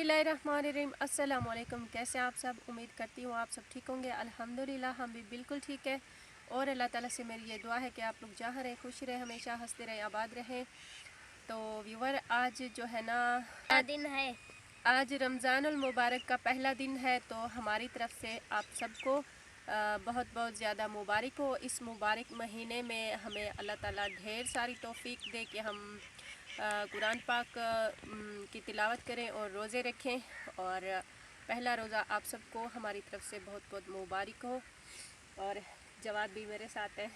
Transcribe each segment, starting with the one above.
बिस्मिल्लाहिर्रहमानिर्रहीम। अस्सलाम वालेकुम। कैसे आप सब? उम्मीद करती हूँ आप सब ठीक होंगे। अल्हम्दुलिल्लाह हम भी बिल्कुल ठीक है। और अल्लाह ताला से मेरी ये दुआ है कि आप लोग जहाँ रहें खुश रहें, हमेशा हंसते रहें, आबाद रहें। तो व्यूवर, आज जो है ना दिन है, आज रमज़ानुल मुबारक का पहला दिन है। तो हमारी तरफ से आप सबको बहुत बहुत ज़्यादा मुबारक हो। इस मुबारक महीने में हमें अल्लाह ताला ढेर सारी तौफीक दे कि हम कुरान पाक की तिलावत करें और रोज़े रखें। और पहला रोज़ा आप सबको हमारी तरफ से बहुत बहुत मुबारक हो। और जवाद भी मेरे साथ है।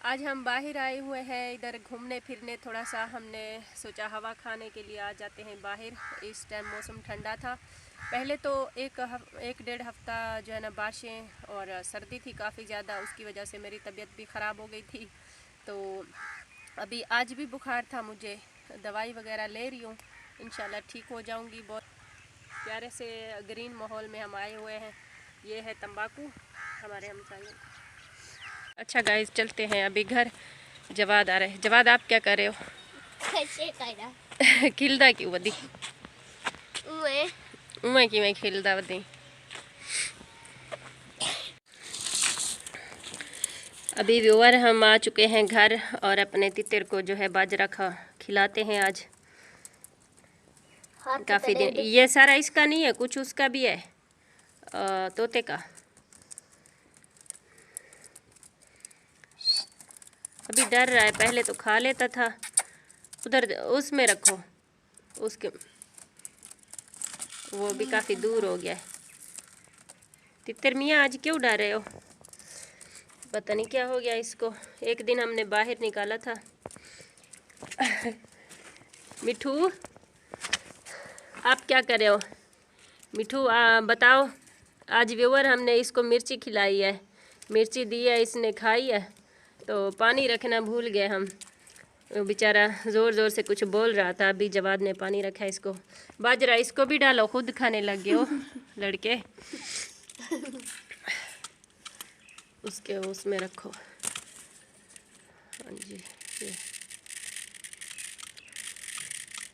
आज हम बाहर आए हुए हैं इधर घूमने फिरने। थोड़ा सा हमने सोचा हवा खाने के लिए आ जाते हैं बाहर। इस टाइम मौसम ठंडा था। पहले तो एक डेढ़ हफ्ता जो है ना बारिशें और सर्दी थी काफ़ी ज़्यादा, उसकी वजह से मेरी तबीयत भी ख़राब हो गई थी। तो अभी आज भी बुखार था मुझे, दवाई वगैरह ले रही हूँ, इंशाल्लाह ठीक हो जाऊँगी। बहुत प्यारे से ग्रीन माहौल में हम आए हुए हैं। ये है तंबाकू हमारे हमसाये। अच्छा गाइस, चलते हैं अभी घर। जवाद आ रहे हैं। जवाद, आप क्या कर रहे हो? खिलदा क्यों वदी? उमे कि मैं खिलदा वदी। अभी व्यूअर हम आ चुके हैं घर और अपने तितर को जो है बाजरा खिलाते हैं आज। काफ़ी दिन ये सारा इसका नहीं है, कुछ उसका भी है, तोते का। अभी डर रहा है, पहले तो खा लेता था। उधर उसमें रखो, उसके वो भी काफ़ी दूर हो गया है। तितर मियाँ आज क्यों डर रहे हो? पता नहीं क्या हो गया इसको। एक दिन हमने बाहर निकाला था। मिठू, आप क्या कर रहे हो? मिठू बताओ। आज व्यूअर हमने इसको मिर्ची खिलाई है, मिर्ची दी है, इसने खाई है। तो पानी रखना भूल गए हम। वो बेचारा ज़ोर ज़ोर से कुछ बोल रहा था। अभी जवाद ने पानी रखा है इसको। बाजरा इसको भी डालो, खुद खाने लग गए हो लड़के। उसके उसमें रखो। हाँ जी, ये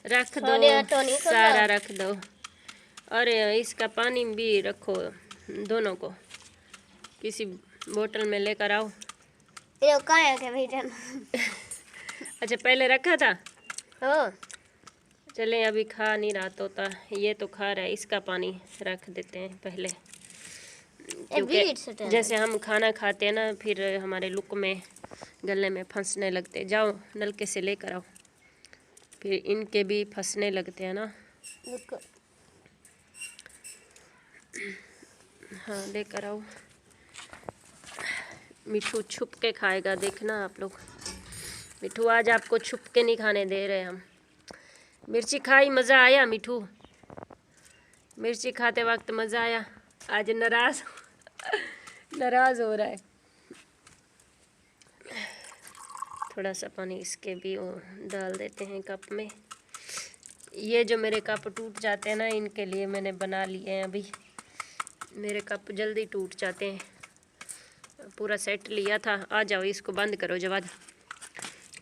रख दो, सारा रख दो। और इसका पानी भी रखो, दोनों को किसी बोतल में लेकर आओ। अच्छा, पहले रखा था। चलें, अभी खा नहीं रहा तोता, ये तो खा रहा है। इसका पानी रख देते हैं पहले, क्योंकि जैसे हम खाना खाते हैं ना, फिर हमारे लुक में गले में फंसने लगते। जाओ नलके से लेकर आओ, फिर इनके भी फंसने लगते हैं ना। हाँ, लेकर आओ। मिठू छुप के खाएगा, देखना आप लोग। मिठू आज आपको छुप के नहीं खाने दे रहे हम। मिर्ची खाई, मज़ा आया मिठू? मिर्ची खाते वक्त मज़ा आया? आज नाराज़ हो रहा है। थोड़ा सा पानी इसके भी वो डाल देते हैं कप में। ये जो मेरे कप टूट जाते हैं ना, इनके लिए मैंने बना लिए हैं। अभी मेरे कप जल्दी टूट जाते हैं। पूरा सेट लिया था। आ जाओ, इसको बंद करो जवाद।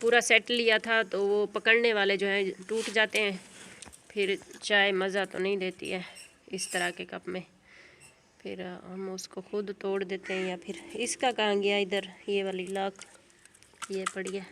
पूरा सेट लिया था तो वो पकड़ने वाले जो हैं टूट जाते हैं, फिर चाय मज़ा तो नहीं देती है इस तरह के कप में। फिर हम उसको खुद तोड़ देते हैं। या फिर इसका कहाँ गया? इधर ये वाली लाख ये पड़ी है।